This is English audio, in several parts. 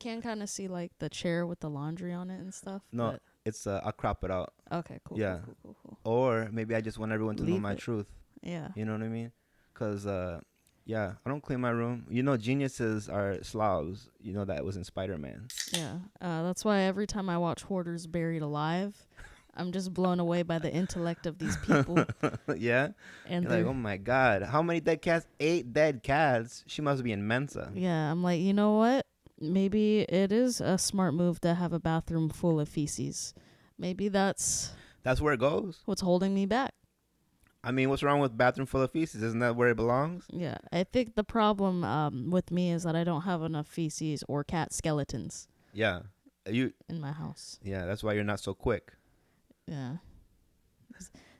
can kind of see like the chair with the laundry on it and stuff. No, But it's I'll crop it out. okay, cool, Yeah. cool. Or maybe I just want everyone to know Leave my it. truth. Yeah. You know what I mean? Cause yeah, I don't clean my room. You know, geniuses are slobs. You know that was in Spider-Man. Yeah. That's why every time I watch Hoarders Buried Alive, I'm just blown away by the intellect of these people. Yeah. And You're like, they're, oh my god, how many dead cats? 8 dead cats. She must be in Mensa. yeah, I'm like, you know what? Maybe it is a smart move to have a bathroom full of feces. Maybe that's That's where it goes. what's holding me back. I mean, what's wrong with bathroom full of feces? Isn't that where it belongs? Yeah, I think the problem with me is that I don't have enough feces or cat skeletons Yeah. You. in my house. Yeah, that's why you're not so quick. Yeah.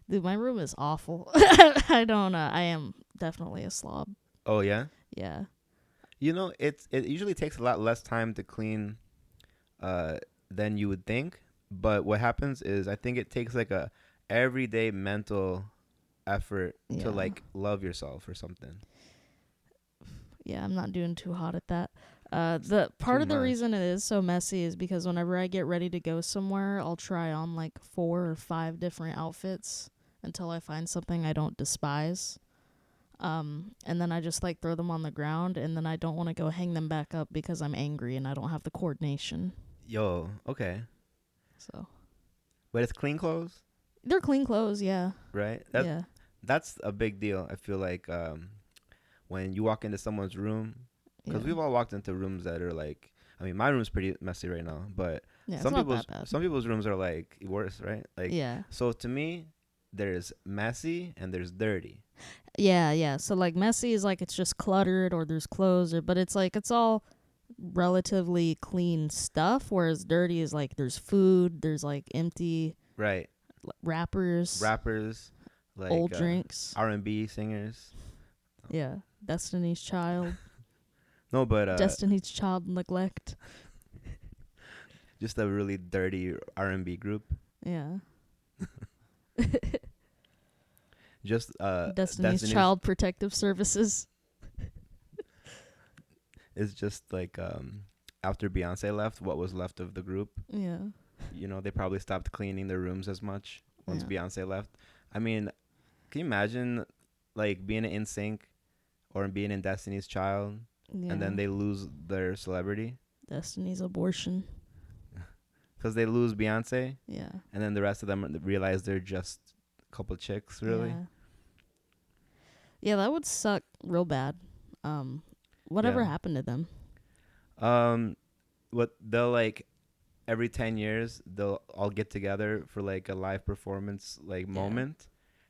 Dude, my room is awful. I don't I am definitely a slob. Oh yeah. Yeah. You know, it usually takes a lot less time to clean, than you would think. But what happens is, I think it takes like a everyday mental effort Yeah. to like love yourself or something. Yeah, I'm not doing too hot at that. The part too of the much. reason it is so messy is because whenever I get ready to go somewhere, I'll try on like 4 or 5 different outfits until I find something I don't despise. And then I just like throw them on the ground, and then I don't want to go hang them back up because I'm angry and I don't have the coordination. Yo, okay, So but it's clean clothes, they're clean clothes, yeah. right? Yeah. That's a big deal. I feel like when you walk into someone's room, because Yeah. we've all walked into rooms that are like, I mean, my room's pretty messy right now, but Yeah, it's some not people's that bad. some people's rooms are like worse, right? Like, Yeah. so to me, there's messy and there's dirty. Yeah. So like messy is like it's just cluttered or there's clothes but it's like it's all relatively clean stuff, whereas dirty is like there's food, there's like empty Right. wrappers, Rappers, like old drinks. R&B singers. Yeah. Destiny's Child. No, but Destiny's Child neglect. just a really dirty R&B group. Yeah. Just Destiny's Child Protective Services. is just like after Beyonce left, what was left of the group. Yeah. You know, they probably stopped cleaning their rooms as much once Yeah. Beyonce left. I mean, can you imagine like being in NSYNC or being in Destiny's Child, Yeah. and then they lose their celebrity Destiny's abortion. because they lose Beyonce, Yeah. and then the rest of them realize they're just a couple chicks, really. Yeah, that would suck real bad. Whatever Yeah. happened to them? What they'll like every 10 years they'll all get together for like a live performance like moment,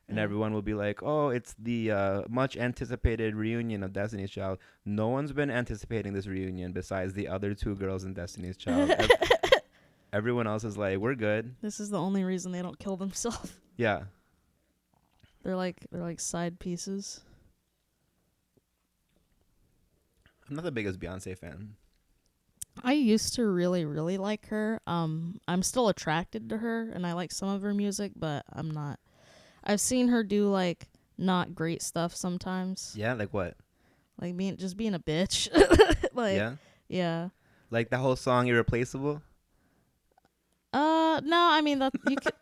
and Yeah. everyone will be like, oh, it's the much anticipated reunion of Destiny's Child. No one's been anticipating this reunion besides the other 2 girls in Destiny's Child. Everyone else is like, we're good. This is the only reason they don't kill themselves. Yeah. They're like side pieces. I'm not the biggest Beyonce fan. I used to really, really like her. I'm still attracted to her, and I like some of her music, but I'm not. I've seen her do like not great stuff sometimes. Yeah, like what? Like being a bitch. Like Yeah, yeah. like that whole song Irreplaceable. No, I mean that you could.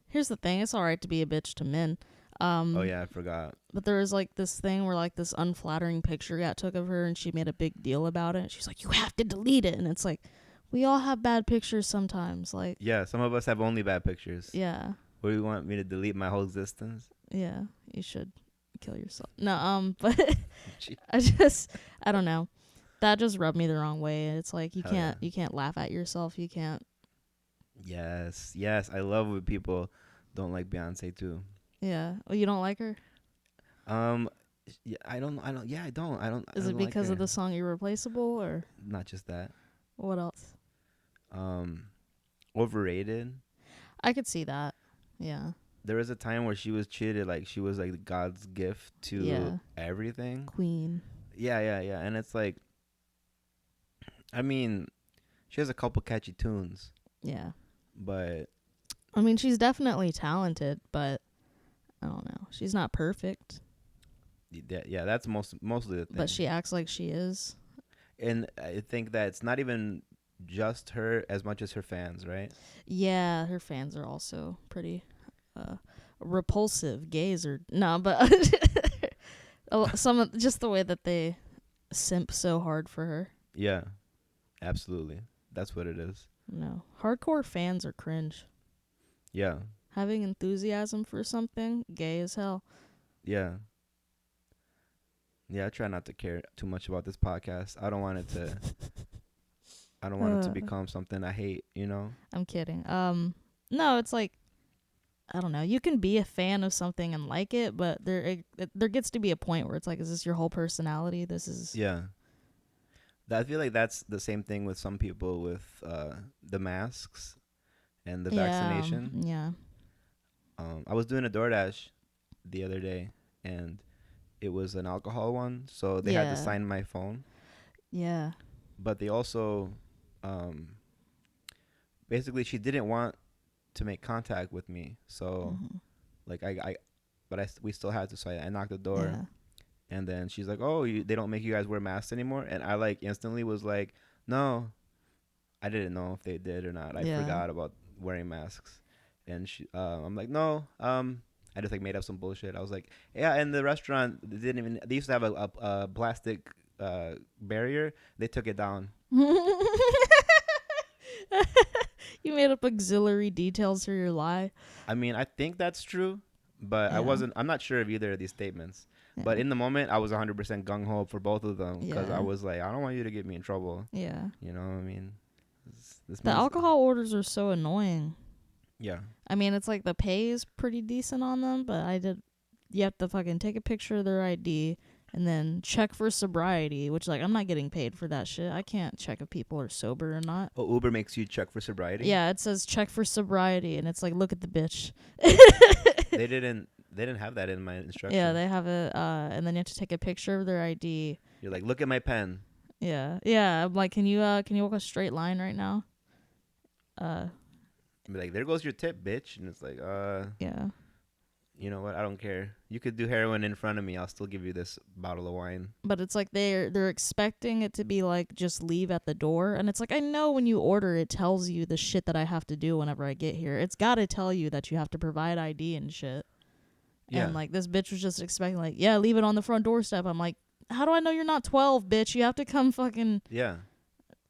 Here's the thing: it's all right to be a bitch to men. Oh yeah, I forgot. But there was like this thing where like this unflattering picture got took of her, and she made a big deal about it. She's like, "You have to delete it," and it's like, we all have bad pictures sometimes. Like, Yeah, some of us have only bad pictures. yeah, What, do you want me to delete my whole existence? yeah, you should kill yourself. No, but I don't know. That just rubbed me the wrong way. It's like you Hell can't yeah. you can't laugh at yourself. You can't. Yes. I love when people don't like Beyonce too. Yeah. Well, you don't like her? Yeah, I don't. Yeah, I don't. Is it because of the song "Irreplaceable" or Not just that. what else? Overrated. I could see that. Yeah. There was a time where she was treated like she was like God's gift to Yeah. everything. Queen. Yeah. And it's like, I mean, she has a couple catchy tunes, Yeah. but I mean, she's definitely talented, but I don't know. She's not perfect, yeah, that's mostly the thing. but she acts like she is. And I think that it's not even just her as much as her fans, right? Yeah, her fans are also pretty repulsive. Gays are no, but just the way that they simp so hard for her. Yeah, absolutely. That's what it is. No, hardcore fans are cringe. Yeah, Having enthusiasm for something, gay as hell. yeah, yeah. I try not to care too much about this podcast. I don't want it to. I don't want it to become something I hate. You know. I'm kidding. No, it's like I don't know. You can be a fan of something and like it, but there gets to be a point where it's like, is this your whole personality? This is Yeah. I feel like that's the same thing with some people with the masks and the vaccination. Yeah. I was doing a Doordash the other day, and it was an alcohol one, so they had to sign my phone. Yeah. But they also, basically, she didn't want to make contact with me, so like we still had to. So I knocked the door. Yeah. And then she's like, "Oh, they don't make you guys wear masks anymore." And I like instantly was like, "No, I didn't know if they did or not. I forgot about wearing masks." And I'm like, "No, I just like made up some bullshit." I was like, "Yeah." And the restaurant they used to have a plastic barrier. They took it down. You made up auxiliary details for your lie. I mean, I think that's true, but I'm not sure of either of these statements. Yeah. But in the moment, I was 100% gung-ho for both of them because I was like, I don't want you to get me in trouble. Yeah. You know what I mean? The alcohol orders are so annoying. Yeah. I mean, it's like the pay is pretty decent on them, but you have to fucking take a picture of their ID and then check for sobriety, which, like, I'm not getting paid for that shit. I can't check if people are sober or not. Oh, Uber makes you check for sobriety? Yeah, it says check for sobriety, and it's like, look at the bitch. They didn't have that in my instructions. Yeah, they have it, and then you have to take a picture of their ID. You're like, look at my pen. Yeah. I'm like, can you walk a straight line right now? Be like, there goes your tip, bitch. And it's like, yeah. You know what? I don't care. You could do heroin in front of me. I'll still give you this bottle of wine. But it's like they're expecting it to be like just leave at the door, and it's like I know when you order it tells you the shit that I have to do whenever I get here. It's got to tell you that you have to provide ID and shit. Yeah. And like this bitch was just expecting like, yeah, leave it on the front doorstep. I'm like, how do I know you're not 12, bitch? You have to come fucking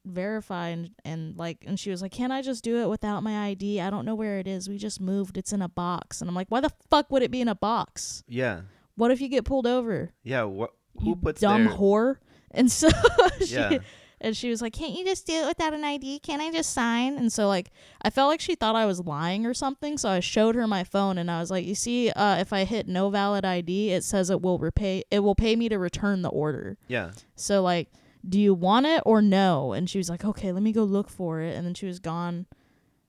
verify and she was like, can't I just do it without my ID? I don't know where it is. We just moved. It's in a box. And I'm like, why the fuck would it be in a box? Yeah. What if you get pulled over? Yeah. Who puts dumb whore? And so she was like, can't you just do it without an ID? Can't I just sign? And so like I felt like she thought I was lying or something. So I showed her my phone and I was like, you see, if I hit no valid ID, it says it will pay me to return the order. Yeah. So like, do you want it or no? And she was like, okay, let me go look for it. And then she was gone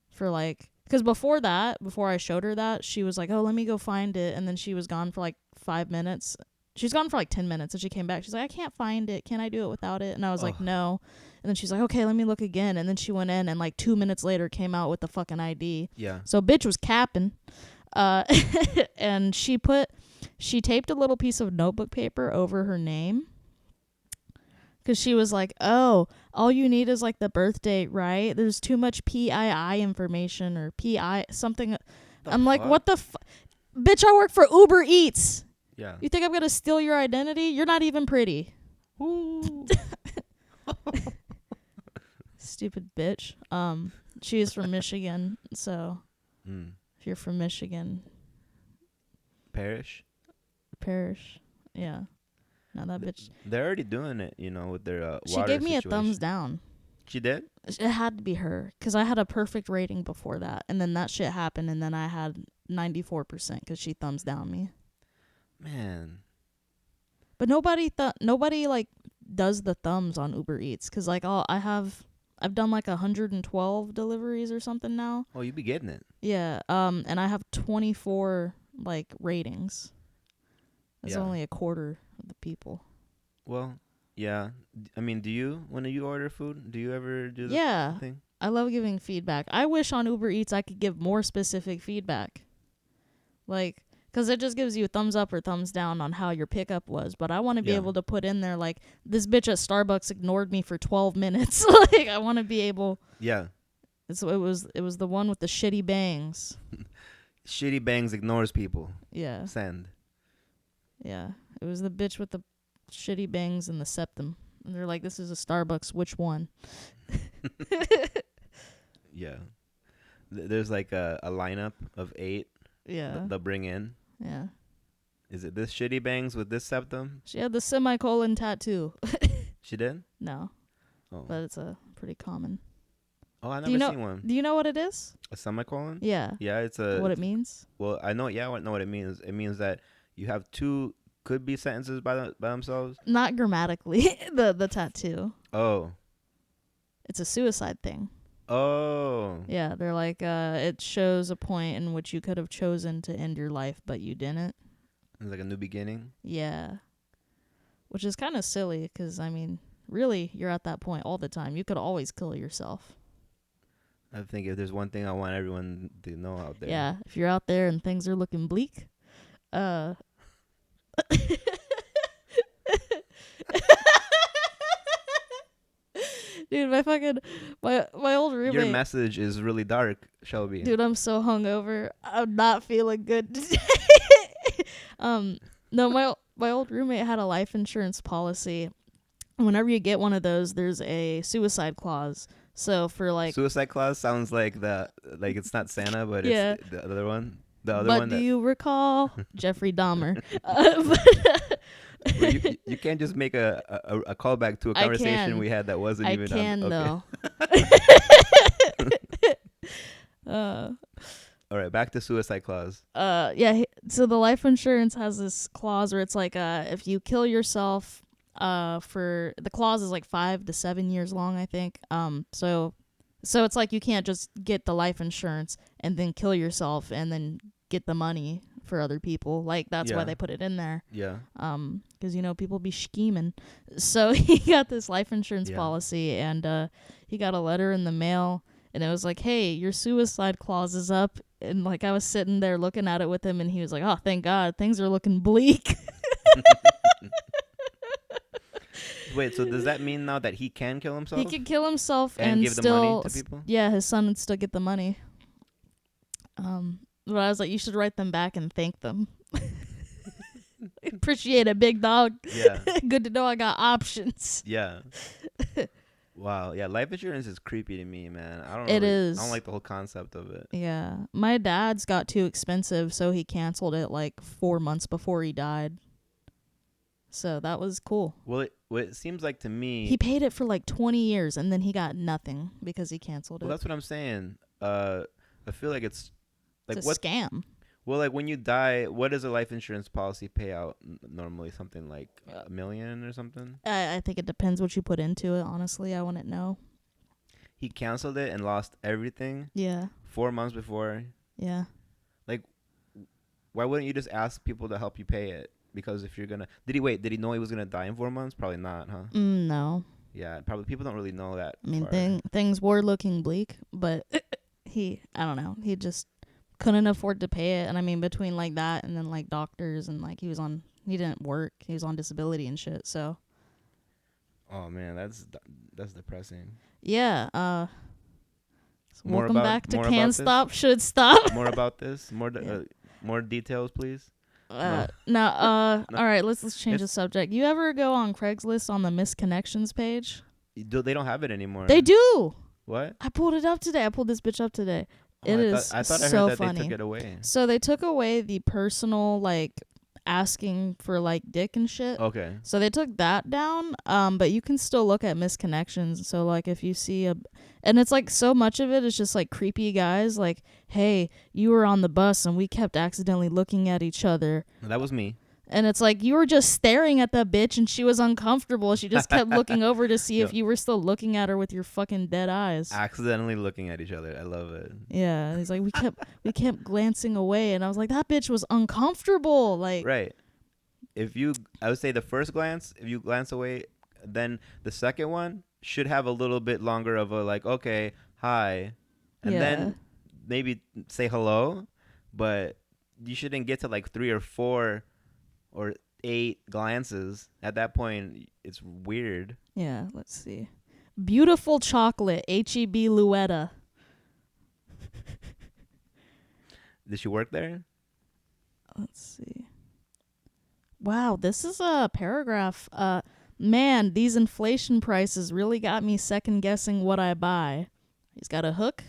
for like, because before I showed her that, she was like, oh, let me go find it. And then she was gone for like 5 minutes. She's gone for like 10 minutes and she came back. She's like, I can't find it. Can I do it without it? And I was like, no. And then she's like, okay, let me look again. And then she went in and like 2 minutes later came out with the fucking ID. Yeah. So bitch was capping. And she taped a little piece of notebook paper over her name. Because she was like, oh, all you need is like the birth date, right? There's too much PII information or PI something. I'm like, what the bitch, I work for Uber Eats. Yeah. You think I'm going to steal your identity? You're not even pretty. Ooh. Stupid bitch. She is from Michigan. So if you're from Michigan. Parish. Yeah. Now that bitch. They're already doing it, you know, with their water She gave me situation. a thumbs down. She did? It had to be her because I had a perfect rating before that. And then that shit happened and then I had 94% because she thumbs down me. Man. But nobody like does the thumbs on Uber Eats because like I've done like 112 deliveries or something now. Oh, you be getting it. Yeah. And I have 24 like ratings. That's only a quarter of the people. Well, yeah. I mean, when you order food, do you ever do the thing? I love giving feedback. I wish on Uber Eats I could give more specific feedback. Like, Because it just gives you a thumbs up or thumbs down on how your pickup was. But I want to be able to put in there, like, this bitch at Starbucks ignored me for 12 minutes. Like, I want to be able. Yeah. So it was the one with the shitty bangs. Shitty bangs ignores people. Yeah. Send. Yeah. It was the bitch with the shitty bangs and the septum. And they're like, this is a Starbucks. Which one? Yeah. There's like a lineup of 8 Yeah. they'll bring in. Yeah. Is it this shitty bangs with this septum? She had the semicolon tattoo. She did? No. Oh. But it's a pretty common. Oh, I never seen one. Do you know what it is? A semicolon? Yeah. Yeah, it's a... What it means? Well, I know. Yeah, I know what it means. It means that you have 2 could-be sentences by themselves. Not grammatically. the tattoo. Oh. It's a suicide thing. Oh. Yeah, they're like, it shows a point in which you could have chosen to end your life, but you didn't. It's like a new beginning. Yeah. Which is kind of silly, because, I mean, really, you're at that point all the time. You could always kill yourself. I think if there's one thing I want everyone to know out there. Yeah, if you're out there and things are looking bleak, dude, my old roommate. Your message is really dark, Shelby. Dude, I'm so hungover. I'm not feeling good today. No, my old roommate had a life insurance policy. Whenever you get one of those, there's a suicide clause. So for like Suicide Claus sounds like it's not Santa, but Yeah. it's the other one. The other but one. do you recall Jeffrey Dahmer? Well, you can't just make a callback to a conversation we had that wasn't even. I can okay. though. All right, back to Suicide Claus. Yeah. So the life insurance has this clause where it's like, if you kill yourself, for the clause is like 5 to 7 years long, I think. So it's like you can't just get the life insurance and then kill yourself and then get the money for other people. Like that's why they put it in there. Yeah. Because people be scheming. So he got this life insurance policy, and he got a letter in the mail, and it was like, hey, your suicide clause is up. And like I was sitting there looking at it with him, and he was like, oh, thank God, things are looking bleak. Wait, so does that mean now that he can kill himself? He could kill himself and give still, the money to people? Yeah, his son would still get the money. But I was like, you should write them back and thank them. Appreciate it, big dog. Yeah. Good to know I got options. Yeah. Wow. Yeah, life insurance is creepy to me, man. I don't like the whole concept of it. Yeah. My dad's got too expensive, so he canceled it like 4 months before he died. So that was cool. Well, it seems like to me... He paid it for like 20 years, and then he got nothing because he canceled it. Well, that's what I'm saying. I feel like it's a scam. Well, like when you die, what does a life insurance policy pay out normally? Something like $1 million or something? I think it depends what you put into it, honestly. I wouldn't know. He canceled it and lost everything? Yeah. 4 months before? Yeah. Like, why wouldn't you just ask people to help you pay it? Because if you're going to... Did he know he was going to die in 4 months? Probably not, huh? No. Yeah, probably people don't really know that. I mean, things were looking bleak, but I don't know. He just couldn't afford to pay it. And I mean, between like that and then like doctors and like he didn't work. He was on disability and shit. So. Oh man, that's depressing. Yeah. Welcome back to Can Stop, Should Stop. More about this? More details, please. No. All right, let's change the subject. You ever go on Craigslist on the misconnections page? They don't have it anymore. They do. What? I pulled it up today. I pulled this bitch up today. I thought I heard that they took it away. So they took away the personal, like, asking for, like, dick and shit. Okay. So they took that down, but you can still look at misconnections. So, like, if you see and it's, like, so much of it is just, like, creepy guys. Like, hey, you were on the bus and we kept accidentally looking at each other. That was me. And it's like, you were just staring at that bitch and she was uncomfortable. She just kept looking over to see if you were still looking at her with your fucking dead eyes. Accidentally looking at each other. I love it. Yeah. He's like, we kept glancing away. And I was like, that bitch was uncomfortable. Like, right. I would say the first glance, if you glance away, then the second one should have a little bit longer of a like, okay, hi. And then maybe say hello. But you shouldn't get to like 3 or 4 or 8 glances. At that point, it's weird. Yeah, let's see. Beautiful chocolate, H-E-B Luetta. Did she work there? Let's see. Wow, this is a paragraph. Man, these inflation prices really got me second guessing what I buy. He's got a hook.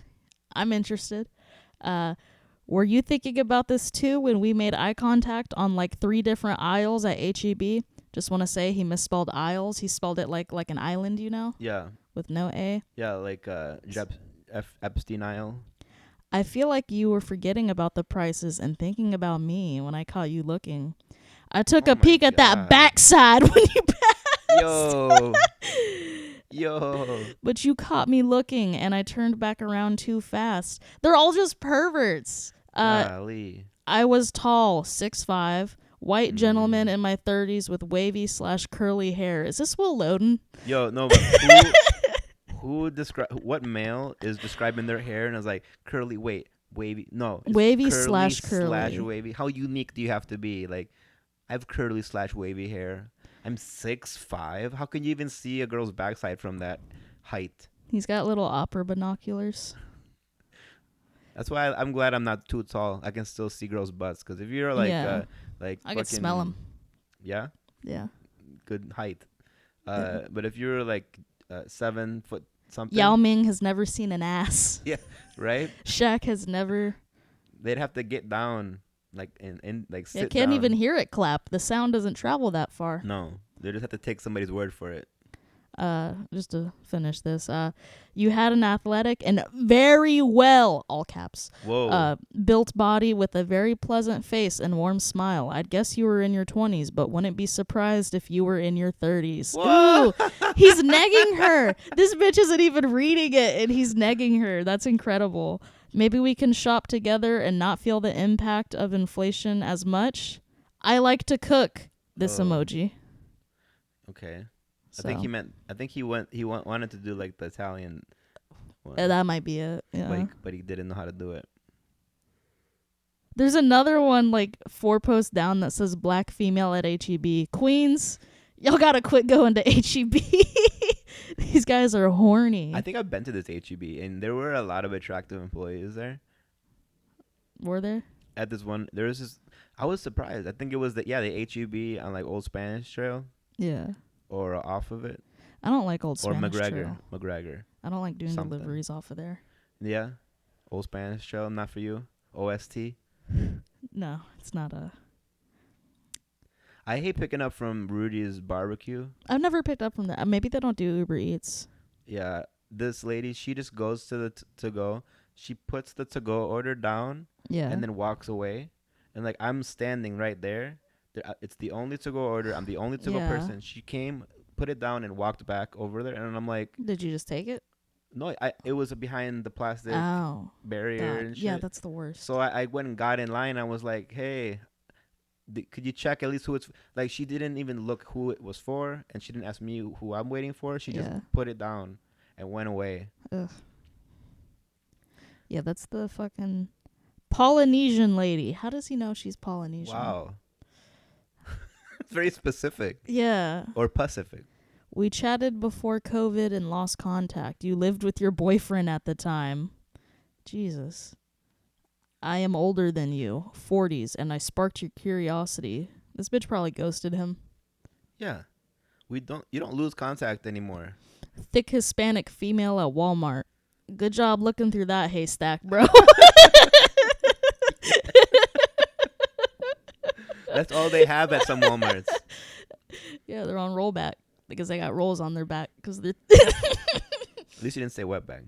I'm interested. Were you thinking about this too when we made eye contact on like 3 different aisles at H-E-B? Just want to say he misspelled aisles. He spelled it like an island, you know? Yeah. With no A. Yeah, like Epstein Isle. I feel like you were forgetting about the prices and thinking about me when I caught you looking. I took a peek at that backside when you passed. Yo. But you caught me looking, and I turned back around too fast. They're all just perverts. Golly. I was tall, 6'5", white gentleman in my 30s with wavy/curly hair. Is this Will Loden? Yo, no, but what male is describing their hair and is like curly? Wait, wavy? No, wavy/curly. Wavy. How unique do you have to be? Like, I have curly/wavy hair. I'm 6'5". How can you even see a girl's backside from that height? He's got little opera binoculars. That's why I'm glad I'm not too tall. I can still see girls' butts. Because if you're like, I could smell them. Yeah. Yeah. Good height. But if you're like 7 foot something. Yao Ming has never seen an ass. Yeah. Right. Shaq has never. They'd have to get down. Like and like sit I can't down. even hear it clap. The sound doesn't travel that far. No, they just have to take somebody's word for it. Just to finish this, you had an athletic and very well, all caps, built body with a very pleasant face and warm smile. I'd guess you were in your 20s, but wouldn't be surprised if you were in your 30s. Ooh, he's negging her. This bitch isn't even reading it, and he's negging her. That's incredible. Maybe we can shop together and not feel the impact of inflation as much. I like to cook. This emoji. Okay. So. I think he wanted to do like the Italian one. That might be it. Yeah. But he didn't know how to do it. There's another one like 4 posts down that says black female at H-E-B. Queens, y'all gotta quit going to H-E-B. These guys are horny. I think I've been to this H-E-B and there were a lot of attractive employees there. Were there? At this one, there was this. I was surprised. I think it was the H-E-B on like Old Spanish Trail. Yeah. Or off of it. I don't like Old Spanish Trail. Trail. McGregor. I don't like doing deliveries off of there. Yeah. Old Spanish Trail, not for you. OST. No, it's not a. I hate picking up from Rudy's Barbecue. I've never picked up from there. Maybe they don't do Uber Eats. Yeah. This lady, she just goes to the to-go. She puts the to-go order down. Yeah. And then walks away. And like I'm standing right there. It's the only to-go order. I'm the only to-go person. She came, put it down, and walked back over there. And I'm like, did you just take it? No, it was behind the plastic barrier and shit. Yeah, that's the worst. So I went and got in line. I was like, hey, could you check at least who it's... Like, she didn't even look who it was for, and she didn't ask me who I'm waiting for. She just put it down and went away. Ugh. Yeah, that's the fucking Polynesian lady. How does he know she's Polynesian? Wow. It's very specific. Yeah. Or Pacific. We chatted before COVID and lost contact. You lived with your boyfriend at the time. Jesus. I am older than you, 40s, and I sparked your curiosity. This bitch probably ghosted him. Yeah. You don't lose contact anymore. Thick Hispanic female at Walmart. Good job looking through that haystack, bro. That's all they have at some Walmarts. Yeah, they're on rollback because they got rolls on their back. Cause they're At least you didn't say wetback.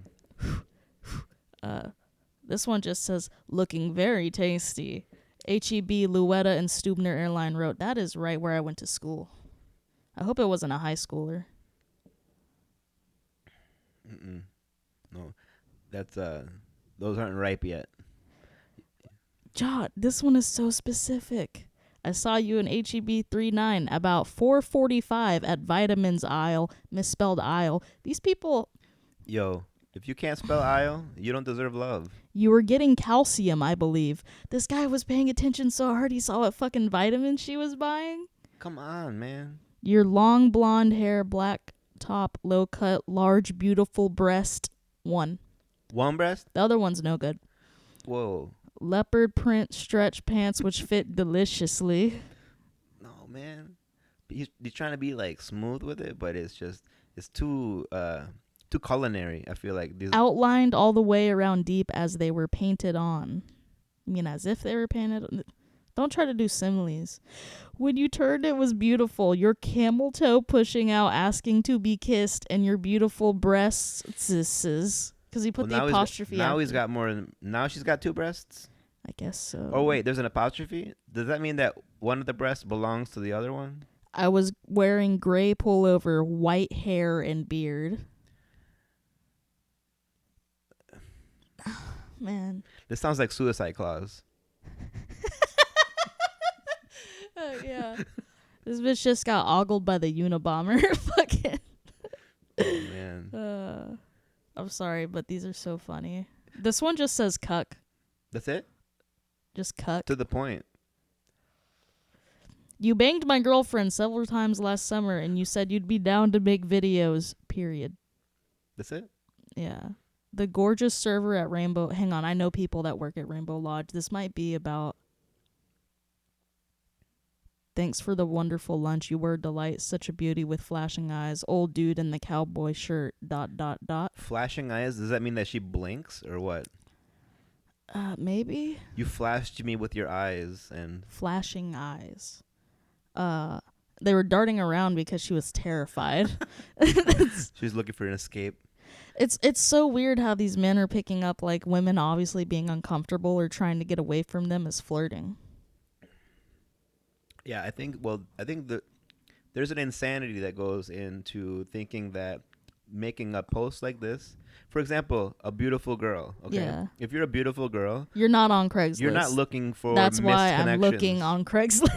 This one just says, looking very tasty. H-E-B, Luetta, and Stubner Airline wrote, that is right where I went to school. I hope it wasn't a high schooler. No, that's those aren't ripe yet. Jot, this one is so specific. I saw you in HEB 39 about 4:45 at vitamins aisle, misspelled aisle. These people. Yo, If you can't spell aisle, you don't deserve love. You were getting calcium, I believe. This guy was paying attention so hard he saw what fucking vitamins she was buying. Come on, man. Your long blonde hair, black top, low cut, large, beautiful breast. One. One breast? The other one's no good. Whoa. Leopard print stretch pants which fit deliciously. No, man. He's trying to be like smooth with it, but it's too culinary. I feel like these. Outlined all the way around deep as they were painted on. I mean, as if they were painted. Don't try to do similes. When you turned, it was beautiful. Your camel toe pushing out, asking to be kissed, and your beautiful breasts. Because he put the apostrophe. Now he's got more. Now she's got two breasts. I guess so. Oh wait, there's an apostrophe. Does that mean that one of the breasts belongs to the other one? I was wearing gray pullover, white hair, and beard. Man. This sounds like Suicide Claus. Yeah. This bitch just got ogled by the Unabomber. Fucking. Oh, man. I'm sorry, but these are so funny. This one just says cuck. That's it? Just cuck. To the point. You banged my girlfriend several times last summer, and you said you'd be down to make videos, period. That's it? Yeah. The gorgeous server at Rainbow. Hang on, I know people that work at Rainbow Lodge. This might be about. Thanks for the wonderful lunch. You were a delight. Such a beauty with flashing eyes. Old dude in the cowboy shirt. ... Flashing eyes? Does that mean that she blinks or what? Maybe. You flashed me with your eyes and. Flashing eyes. They were darting around because she was terrified. She's looking for an escape. It's so weird how these men are picking up like women obviously being uncomfortable or trying to get away from them as flirting. Yeah, I think there's an insanity that goes into thinking that making a post like this, for example, a beautiful girl. Okay, yeah. If you're a beautiful girl, you're not on Craigslist. You're not looking for. That's why I'm looking on Craigslist.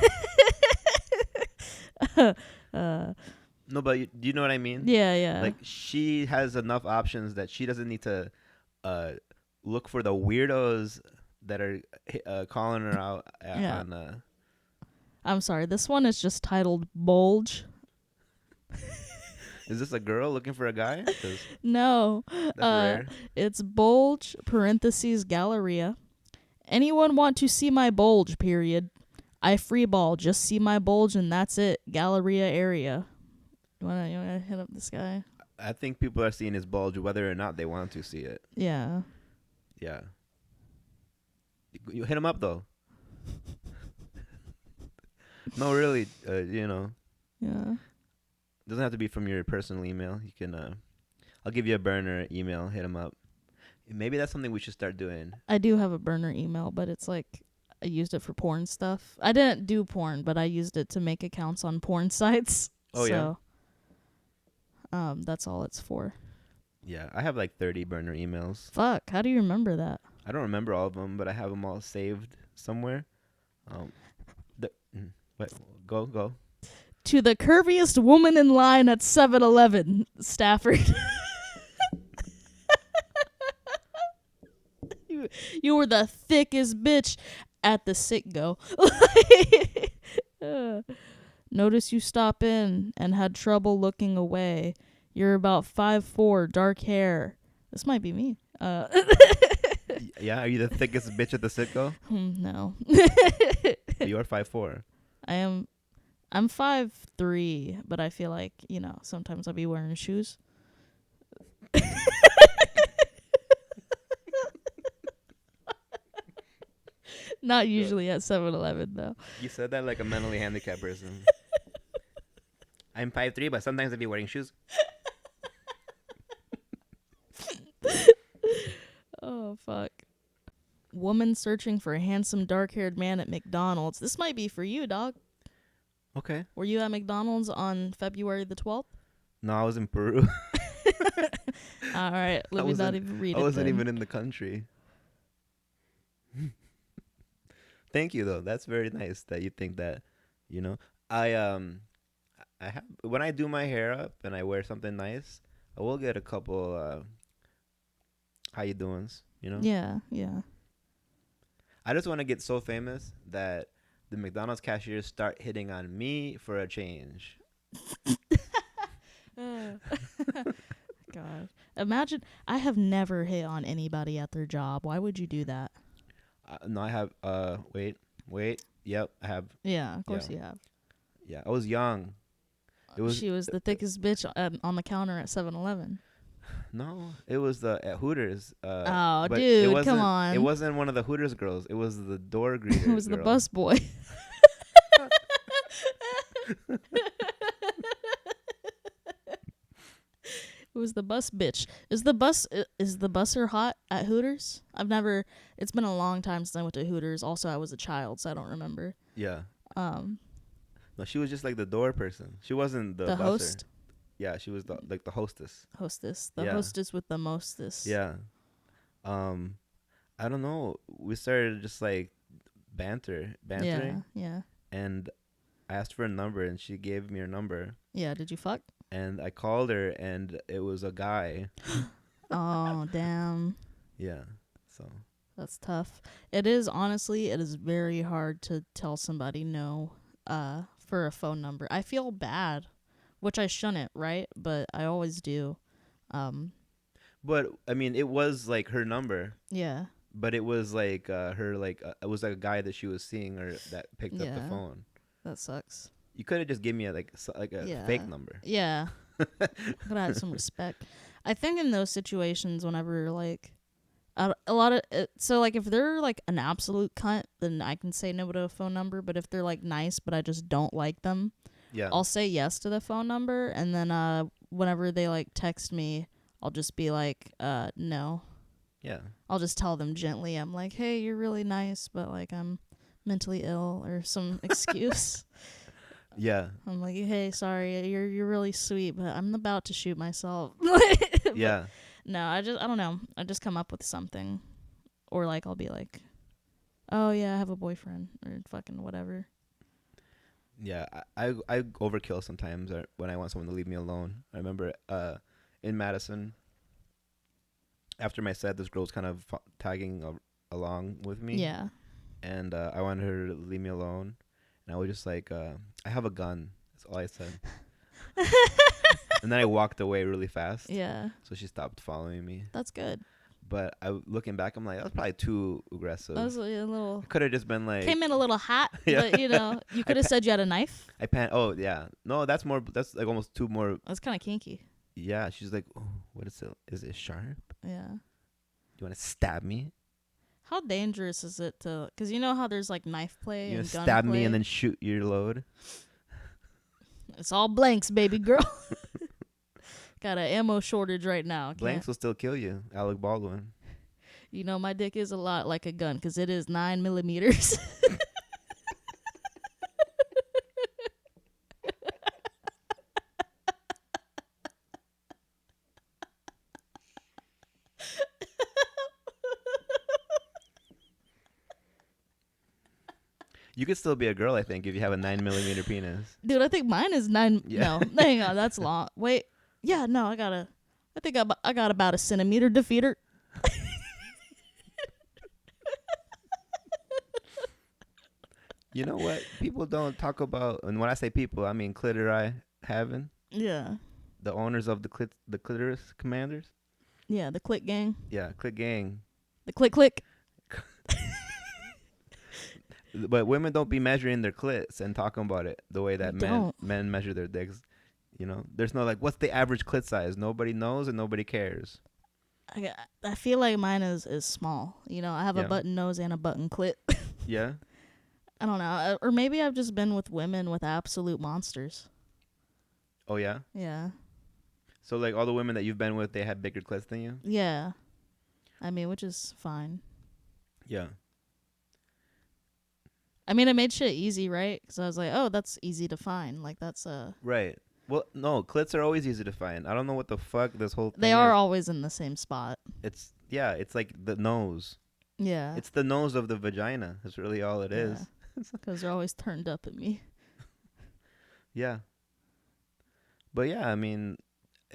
No, but do you know what I mean? Yeah. Like she has enough options that she doesn't need to look for the weirdos that are calling her out on. I'm sorry. This one is just titled Bulge. Is this a girl looking for a guy? No. That's rare. It's Bulge, parentheses, Galleria. Anyone want to see my bulge, period. I freeball. Just see my bulge and that's it. Galleria area. You wanna hit up this guy? I think people are seeing his bulge whether or not they want to see it. Yeah. Yeah. You hit him up, though. No, really, Yeah. Doesn't have to be from your personal email. You can, I'll give you a burner email. Hit him up. Maybe that's something we should start doing. I do have a burner email, but it's like I used it for porn stuff. I didn't do porn, but I used it to make accounts on porn sites. Oh, so, yeah? That's all it's for. Yeah, I have like 30 burner emails. Fuck, how do you remember that? I don't remember all of them, but I have them all saved somewhere. Wait, go. To the curviest woman in line at 7-Eleven, Stafford. You were the thickest bitch at the Sit-Go. Notice you stop in and had trouble looking away. You're about 5'4", dark hair. This might be me. Yeah, are you the thickest bitch at the Sit-Go? No. You're 5'4". I'm 5'3", but I feel like, sometimes I'll be wearing shoes. Not usually at 7-Eleven, though. You said that like a mentally handicapped person. I'm 5'3", but sometimes I'll be wearing shoes. Oh, fuck. Woman searching for a handsome dark-haired man at McDonald's. This might be for you, dog. Okay. Were you at McDonald's on February the 12th? No, I was in Peru. All right, let me not even read it. I wasn't then. even in the country. Thank you, though. That's very nice that you think that. I have when I do my hair up and I wear something nice, I will get a couple how you doing? You know. Yeah, yeah. I just want to get so famous that the McDonald's cashiers start hitting on me for a change. God. Imagine, I have never hit on anybody at their job. Why would you do that? No, I have. Wait. Yep, I have. Yeah, of course Yeah. you have. Yeah, I was young. It was She was the thickest bitch on the counter at 7-Eleven. no, it was the at Hooters. Oh, But dude, it wasn't, come on. It wasn't one of the Hooters girls. It was the door greeter. It was the girl. bus boy. It was the bus bitch. Is the busser hot at Hooters? I've never. It's been a long time since I went to Hooters. Also, I was a child, so I don't remember. Yeah. Um, No, she was just like the door person. She wasn't the busser. host. Yeah, she was the hostess. Hostess. The Yeah. hostess with the mostess. Yeah. I don't know. We started just like bantering, Yeah. and I asked for a number, and she gave me her number, Yeah. Did you fuck? and I called her, and it was a guy. Oh, damn. Yeah. So. That's tough. It is, honestly, it is very hard to tell somebody no for a phone number. I feel bad, which I shouldn't, right? But I always do. But I mean, it was like her number. Yeah. But it was like her like it was like a guy that she was seeing or that picked up the Yeah. phone. That sucks. You could have just given me a Yeah. fake number. Yeah. Gotta have some respect. I think in those situations, whenever like a lot of so like if they're like an absolute cunt, then I can say no to a phone number. But if they're like nice, but I just don't like them, Yeah. I'll say yes to the phone number, and then whenever they like text me, I'll just be like no. Yeah. I'll just tell them gently. I'm like, hey, you're really nice, but like I'm mentally ill or some excuse. Yeah. I'm like, hey, sorry, you're really sweet, but I'm about to shoot myself. Yeah. No, I don't know. I just come up with something, or like I'll be like, oh yeah, I have a boyfriend or fucking whatever. Yeah. I overkill sometimes when I want someone to leave me alone. I remember in Madison, after my set, this girl's kind of tagging along with me. Yeah. And I wanted her to leave me alone. And I was just like, I have a gun. That's all I said. And then I walked away really fast. Yeah. So she stopped following me. That's good. But looking back, I'm like, that was probably too aggressive. That was a little. Could have just been like. Came in a little hot, Yeah. but you could have said you had a knife. Oh yeah, no, that's like almost two more. That's kind of kinky. Yeah, she's like, oh, what is it? Is it sharp? Yeah. You want to stab me? How dangerous is it to? Because you know how there's like knife play You and gun stab play? me and then shoot your load? It's all blanks, baby girl. Got an ammo shortage right now. Blanks will still kill you, Alec Baldwin. You know, my dick is a lot like a gun because it is 9 millimeters. You could still be a girl, I think, if you have a 9mm penis. Dude, I think mine is 9. Yeah. No, hang on, that's long. Wait, yeah, no, I think I got about a centimeter defeater. You know what? People don't talk about, and when I say people, I mean clitori having. Yeah. The owners of the clitoris commanders. Yeah, the click gang. Yeah, clit gang. The click. But women don't be measuring their clits and talking about it the way that men measure their dicks. You know, there's no like, what's the average clit size? Nobody knows and nobody cares. I feel like mine is small. You know, I have a button nose and a button clit. Yeah. I don't know. Or maybe I've just been with women with absolute monsters. Oh, yeah? Yeah. So, like, all the women that you've been with, they had bigger clits than you? Yeah. I mean, which is fine. Yeah. I mean, it made shit easy, right? Because I was like, oh, that's easy to find. Like, that's Right. Well, no, clits are always easy to find. I don't know what the fuck this whole thing They are is. always in the same spot. It's like the nose. Yeah. It's the nose of the vagina. That's really all it is. Because they're always turned up at me. Yeah. But yeah, I mean,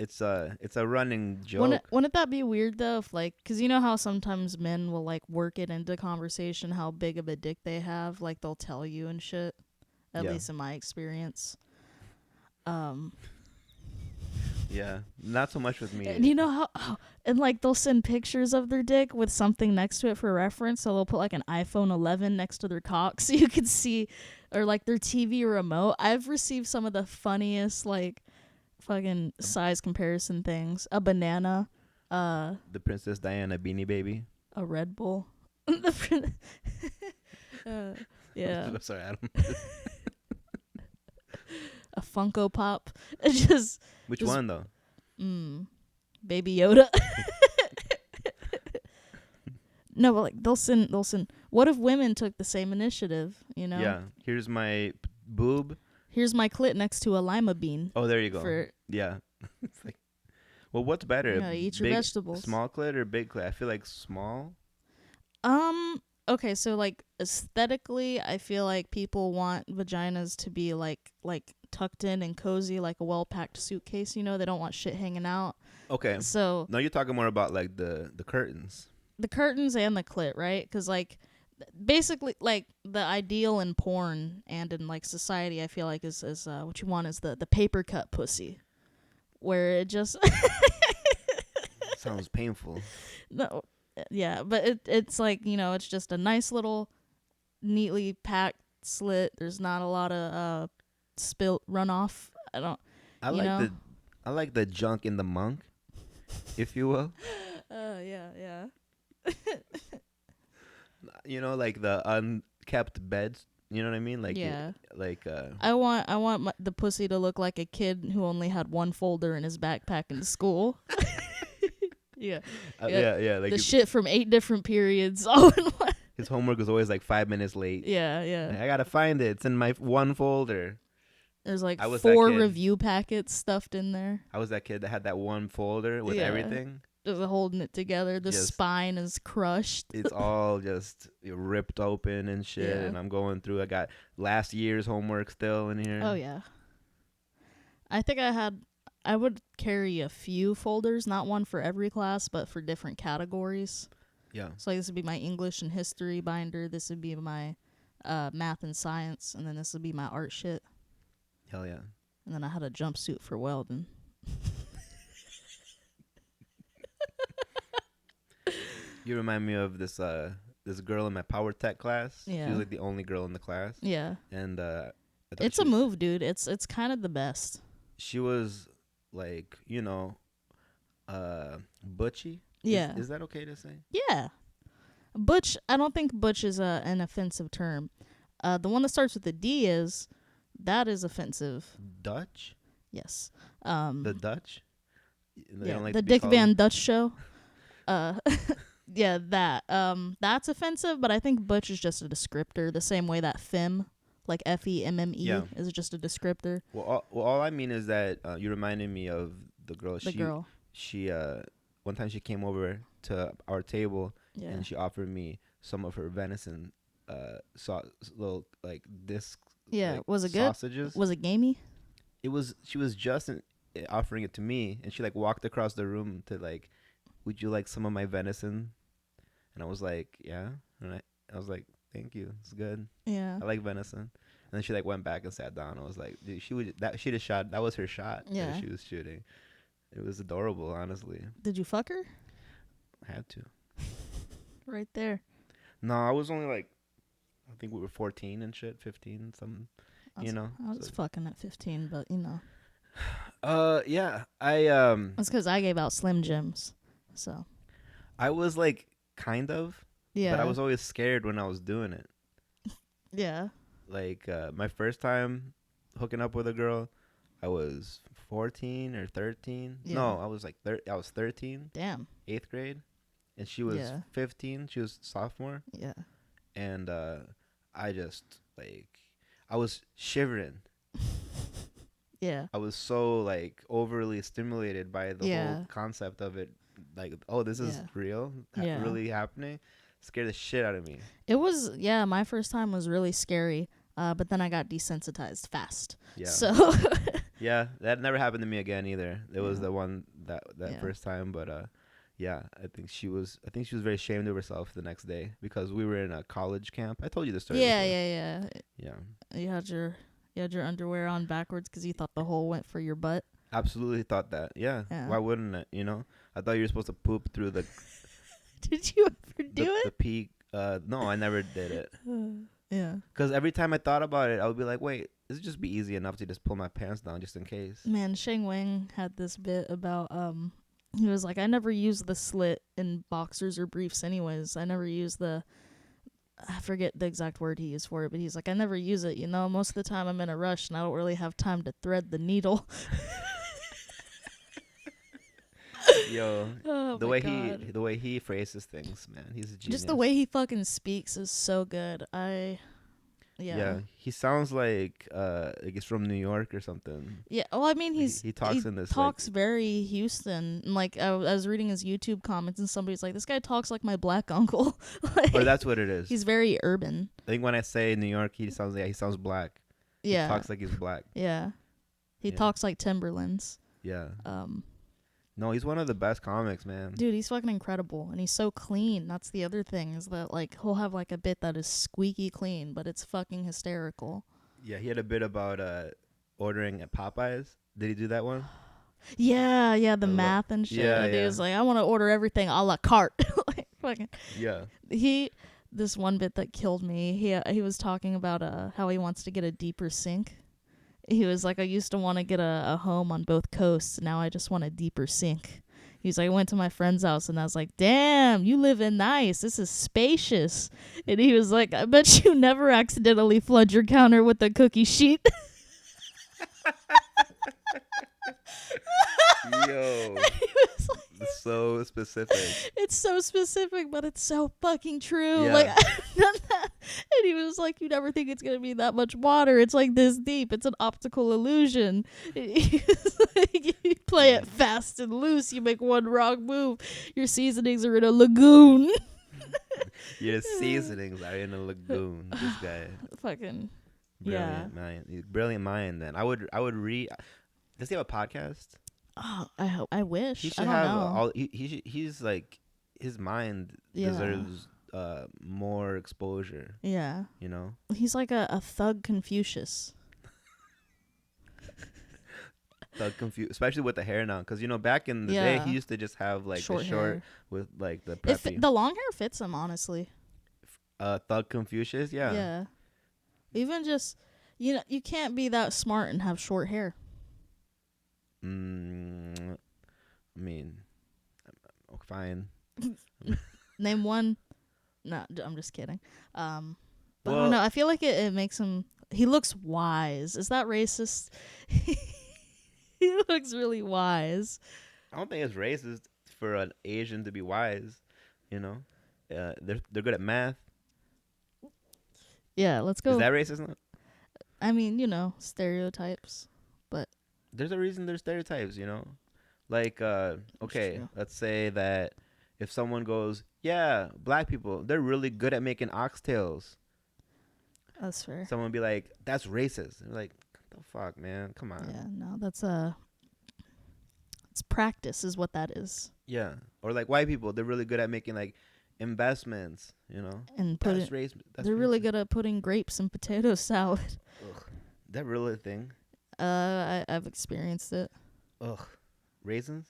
it's a running joke. Wouldn't that be weird though? If like, cause you know how sometimes men will like work it into conversation how big of a dick they have. Like they'll tell you and shit. At Yeah. least in my experience. Yeah, not so much with me. And you know how, and like they'll send pictures of their dick with something next to it for reference. So they'll put like an iPhone 11 next to their cock so you can see, or like their TV remote. I've received some of the funniest like fucking size comparison things. A banana, The Princess Diana Beanie Baby. a Red Bull. Yeah, I'm sorry, I don't. a Funko Pop. It's just Which Just- one though? Baby Yoda. No, but like they'll send. What if women took the same initiative? You know. Yeah. Here's my boob. Here's my clit next to a lima bean. Oh, there you go. For Yeah. It's like, well, what's better? you know, eat your Big- vegetables. Small clit or big clit? I feel like small. Okay, so like aesthetically, I feel like people want vaginas to be like tucked in and cozy, like a well packed suitcase. You know, they don't want shit hanging out. Okay. So No, you're talking more about like the curtains. the curtains and the clit, right? Because like basically like the ideal in porn and in like society, I feel like is what you want is the paper cut pussy, where it just Sounds painful. no, yeah, but it's like, you know, it's just a nice little neatly packed slit. There's not a lot of spilt runoff. I You like know? I like the junk in the monk, if you will. Yeah. You know, like the unkept beds. You know what I mean? Like Yeah. I I want the pussy to look like a kid who only had one folder in his backpack in school. Yeah. yeah. Like The shit from 8 different periods all in one. his homework was always like 5 minutes late. Yeah. I gotta find it. It's in my one folder. There's like I was that 4 kid. review packets stuffed in there. I was that kid that had that one folder with Yeah. everything. Just holding it together. The Just- spine is crushed. It's all just ripped open and shit. Yeah. And I'm going through. I got last year's homework still in here. Oh yeah. I think I would carry a few folders, not one for every class, but for different categories. Yeah. So like, this would be my English and history binder. This would be my math and science, and then this would be my art shit. Hell yeah. And then I had a jumpsuit for welding. You remind me of this girl in my power tech class. She Yeah. was like the only girl in the class. Yeah. And I thought It's she a was- move, dude. It's kind of the best. She was like, you know, butchy. Yeah. Is that okay to say? Yeah. Butch, I don't think butch is an offensive term. The one that starts with a D that is offensive. Dutch? Yes. The Dutch? They Yeah, don't like the to be Dick called- Van Dutch show. Yeah, that. That's offensive, but I think butch is just a descriptor, the same way that femme, like FEMME, Yeah. is just a descriptor. Well, all I mean is that you reminded me of the girl. The girl. She one time she came over to our table Yeah. and she offered me some of her venison little like disc. Yeah. like, Was it good? Sausages. Was it gamey? She was just offering it to me, and she like walked across the room to like, would you like some of my venison? And I was like, yeah. And I was like, thank you, it's good. Yeah. I like venison. And then she like went back and sat down. I was like, dude, she'd have shot. That was her shot. Yeah. That she was shooting. It was adorable, honestly. Did you fuck her? I had to. Right there. No, I was only like, I think we were 14 and shit, 15, something. You know. I was so- fucking at 15, but you know. Yeah. I That's because I gave out Slim Jims. So. I was like kind of, Yeah. but I was always scared when I was doing it. Yeah. Like my first time hooking up with a girl, I was 14 or 13. Yeah. No, I was like I was 13, Damn. 8th grade, and she was Yeah. 15. She was sophomore, Yeah. and I just like I was shivering. Yeah. I was so like overly stimulated by the Yeah. whole concept of it. Like, oh, this is Yeah. real, Yeah. really happening. Scared the shit out of me. It was, yeah, my first time was really scary, but then I got desensitized fast. Yeah. So, Yeah, that never happened to me again either. It was Yeah. the one that Yeah. first time, but yeah, I think she was very ashamed of herself the next day because we were in a college camp. I told you this story Yeah, before. yeah, Yeah. yeah. You had your underwear on backwards because you thought the hole went for your butt. Absolutely thought that. Yeah. Yeah. Why wouldn't it, you know? I thought you were supposed to poop through the Did you ever do the it? peak. No, I never did it. Yeah. Cuz every time I thought about it, I would be like, "Wait, this would just be easy enough to just pull my pants down just in case." Man, Wang had this bit about he was like, I never use the slit in boxers or briefs anyways. I never use I forget the exact word he used for it, but he's like, I never use it, you know, most of the time I'm in a rush and I don't really have time to thread the needle. Yo, Oh the my way God. the way he phrases things, man, he's a genius. Just the way he fucking speaks is so good. Yeah. He sounds like he's from New York or something. Yeah. Well, I mean, He talks in this talks very Houston. And, like I was reading his YouTube comments, and somebody's like, "This guy talks like my black uncle." Like, or that's what it is. he's very urban. I think when I say New York, he sounds black. Yeah. He talks like he's black. Yeah. He Yeah. talks like Timberlands. Yeah. No, he's one of the best comics, man. Dude, he's fucking incredible, and he's so clean. That's the other thing, is that like he'll have like a bit that is squeaky clean, but it's fucking hysterical. Yeah, he had a bit about ordering at Popeyes. Did he do that one? Yeah, the math and shit. Yeah, And he yeah. was like, I want to order everything a la carte. Like fucking. Yeah. This one bit that killed me. He was talking about how he wants to get a deeper sink. He was like, I used to want to get a home on both coasts. Now I just want a deeper sink. He's like, I went to my friend's house and I was like, damn, you live in nice. This is spacious. And he was like, I bet you never accidentally flood your counter with a cookie sheet. Yo. It's so specific. It's so specific, but it's so fucking true. Yeah. Like, I've done that. And he was like, you never think it's going to be that much water. It's like this deep. It's an optical illusion. He was like, you play it fast and loose. You make one wrong move. Your seasonings are in a lagoon. Your seasonings are in a lagoon. This guy. Fucking. Brilliant mind. Brilliant mind, then. I would read. Does he have a podcast? Oh, I wish. He I should don't have know. all. He's like, his mind Yeah. deserves more exposure. Yeah. You know. He's like a thug Confucius. Thug confused, especially with the hair now, because back in the day he used to just have like short the short hair. with like the It preppy. the long hair fits him, honestly. Thug Confucius, yeah. Yeah. Even just, you can't be that smart and have short hair. I mean, fine. Name one. No, I'm just kidding. But I Well- don't know. I feel like it makes him. He looks wise. Is that racist? He looks really wise. I don't think it's racist for an Asian to be wise. They're good at math. Yeah, let's go. Is that racist? I mean, stereotypes. But There's a reason there's stereotypes. Like okay, true. let's say that if someone goes, yeah, black people, they're really good at making oxtails. that's fair. Someone would be like, that's racist. They're like, what the fuck, man? Come on. Yeah, no, that's it's practice is what that is. Yeah. Or like white people, they're really good at making like investments, And That's race. they're really good at putting grapes in potato salad. Ugh. That really a thing? I've experienced it. Ugh. Raisins?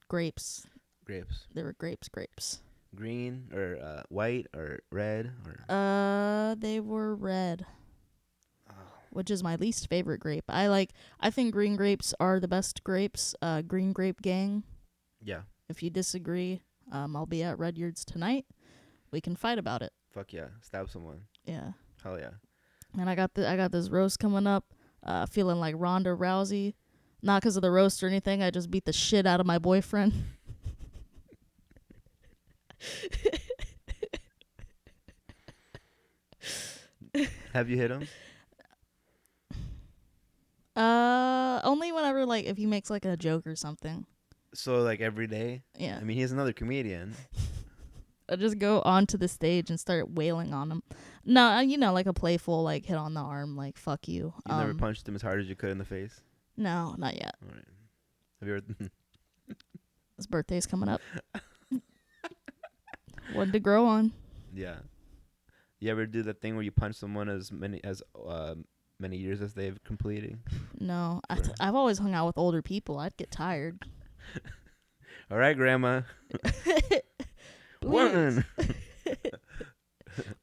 Grapes. Grapes. They were grapes. Green or white or red or They were red, oh. which is my least favorite grape. I think green grapes are the best grapes. Green Grape Gang. Yeah. If you disagree, I'll be at Rudyard's tonight. We can fight about it. Fuck yeah. Stab someone. Yeah. Hell yeah. And I got this roast coming up. Feeling like Ronda Rousey. Not because of the roast or anything. I just beat the shit out of my boyfriend. Have you hit him? Only whenever if he makes a joke or something. So like every day? Yeah. I mean, he's another comedian. I just go onto the stage and start wailing on him. No, like a playful like hit on the arm, like fuck you. You never punched him as hard as you could in the face? No, not yet. All right. Have you ever? His birthday's coming up. One to grow on. Yeah. You ever do that thing where you punch someone as many years as they've completed? No, I've always hung out with older people. I'd get tired. All right, Grandma. One.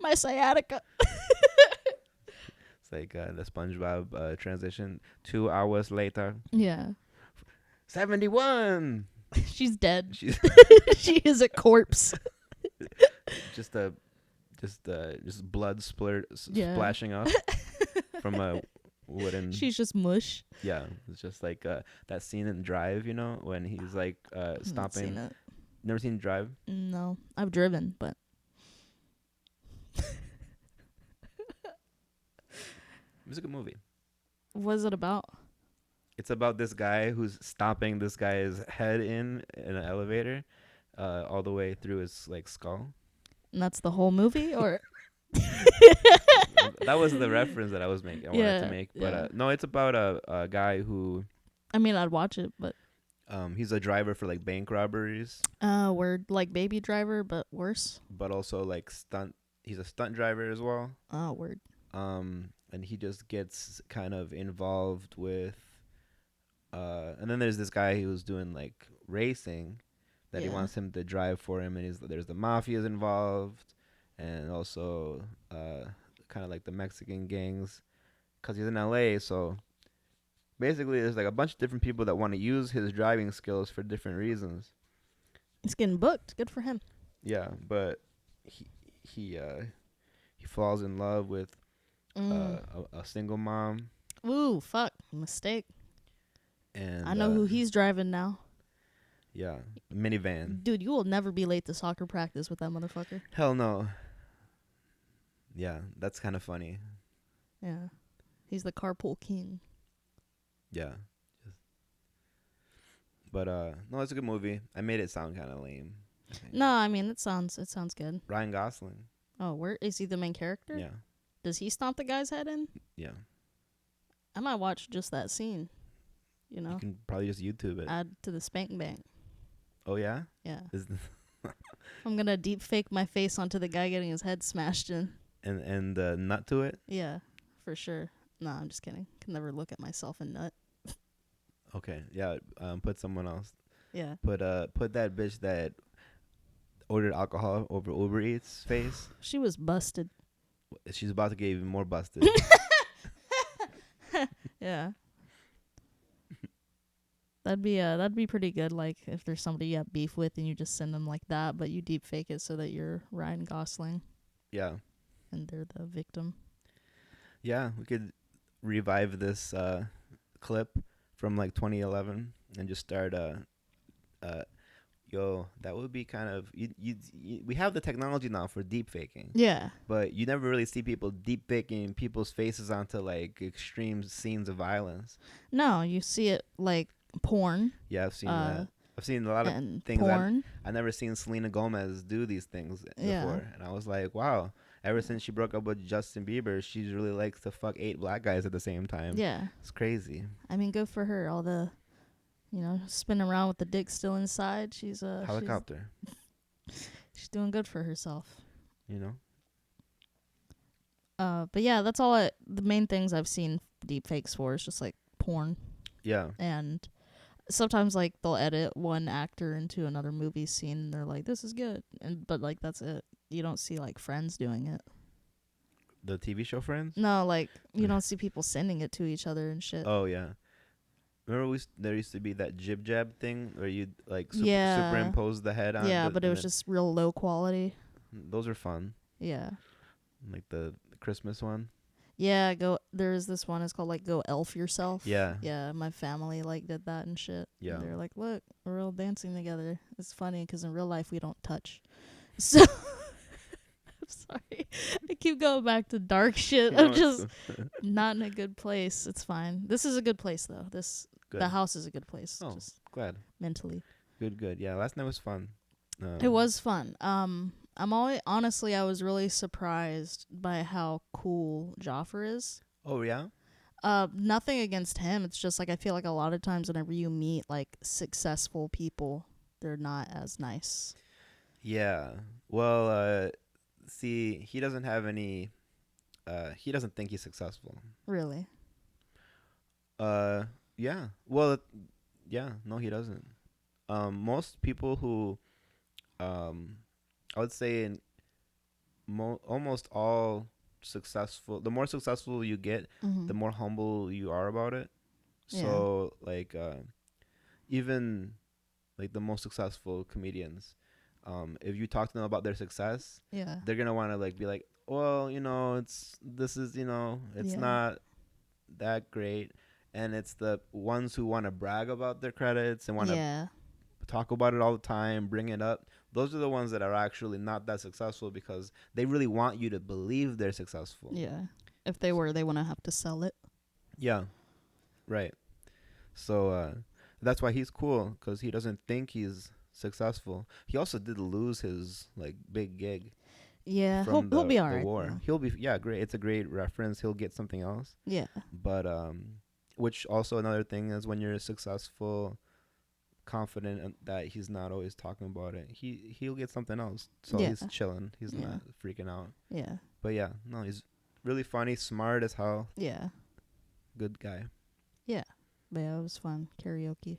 My sciatica. It's like the SpongeBob transition. 2 hours later. Yeah. 71. She's dead. She's She is a corpse. just blood splashing up from a wooden. She's just mush. Yeah, it's just like that scene in Drive, when he's like stopping. Seen it. Never seen Drive? No, I've driven, but It was a good movie. What's it about? It's about this guy who's stomping this guy's head in an elevator, all the way through his like skull. And that's the whole movie, or That was the reference that I was making. I wanted to make, but no, it's about a guy who. I mean, I'd watch it, but. He's a driver for like bank robberies. Word, like Baby Driver, but worse. But also like stunt. He's a stunt driver as well. Oh, word. And he just gets kind of involved with. And then there's this guy who's doing like racing, that he wants him to drive for him, and there's the mafias involved, and also kind of like the Mexican gangs, because he's in LA, so. Basically, there's like a bunch of different people that want to use his driving skills for different reasons. He's getting booked. Good for him. Yeah, but he falls in love with a single mom. Ooh, fuck. Mistake. And I know who he's driving now. Yeah, minivan. Dude, you will never be late to soccer practice with that motherfucker. Hell no. Yeah, that's kind of funny. Yeah. He's the carpool king. Yeah. But no, it's a good movie. I made it sound kind of lame. No, I mean it sounds good. Ryan Gosling. Oh, where is he the main character? Yeah. Does he stomp the guy's head in? Yeah. I might watch just that scene. You can probably just YouTube it. Add to the spank bank. Oh yeah? Yeah. I'm gonna deep fake my face onto the guy getting his head smashed in. And nut to it? Yeah, for sure. No, I'm just kidding. Can never look at myself and nut. Okay, yeah. Put someone else. Yeah. Put that bitch that ordered alcohol over Uber Eats face. She was busted. She's about to get even more busted. Yeah. That'd be pretty good. Like if there's somebody you have beef with and you just send them like that, but you deep fake it so that you're Ryan Gosling. Yeah. And they're the victim. Yeah, we could revive this clip from like 2011 and just start that would be kind of we have the technology now for deep faking. Yeah. But you never really see people deep faking people's faces onto like extreme scenes of violence. No, you see it like porn. Yeah, I've seen that. I've seen a lot of things. Porn. I've never seen Selena Gomez do these things before, and I was like, wow. Ever since she broke up with Justin Bieber, she really likes to fuck 8 black guys at the same time. Yeah. It's crazy. I mean, good for her. All the, spinning around with the dick still inside. She's a helicopter. She's doing good for herself. But yeah, that's all. The main things I've seen deep fakes for is just like porn. Yeah. And sometimes like they'll edit one actor into another movie scene and they're like, this is good. But like that's it. You don't see like Friends doing it. The TV show Friends? No, like you don't see people sending it to each other and shit. Oh yeah. Remember there used to be that jib jab thing where you like superimpose the head on. Yeah, but it was just real low quality. Those are fun. Yeah. Like the Christmas one. Yeah, there's this one. It's called like Go Elf Yourself. Yeah. Yeah, my family like did that and shit. Yeah. And they're like, look, we're all dancing together. It's funny because in real life we don't touch. So I'm sorry. I keep going back to dark shit. I'm just not in a good place. It's fine. This is a good place though. The house is a good place. Oh, just glad. Mentally. Good. Yeah, last night was fun. It was fun. I was really surprised by how cool Joffre is. Oh yeah. Nothing against him. It's just like I feel like a lot of times whenever you meet like successful people, they're not as nice. Yeah. Well, see, he doesn't have any. He doesn't think he's successful. Really? Uh, yeah. Well, yeah. No, he doesn't. Most people who, um, I would say in almost all successful, the more successful you get, Mm-hmm. the more humble you are about it. Yeah. So like, even like the most successful comedians, if you talk to them about their success, Yeah. they're gonna want to like be like, well, it's Yeah. not that great, and it's the ones who want to brag about their credits and want to Yeah. talk about it all the time, bring it up. Those are the ones that are actually not that successful because they really want you to believe they're successful. Yeah. If they were, they wouldn't have to sell it. Yeah, right. So that's why he's cool because he doesn't think he's successful. He also did lose his like big gig Yeah. from He'll be the alright war. though. He'll be yeah, great. It's a great reference. He'll get something else. Yeah. But which also another thing is when you're successful, confident that he's not always talking about it. He'll get something else. So Yeah. he's chilling. He's Yeah. not freaking out. Yeah. But yeah, no, he's really funny, smart as hell, Yeah. good guy. Yeah. But yeah, it was fun. Karaoke.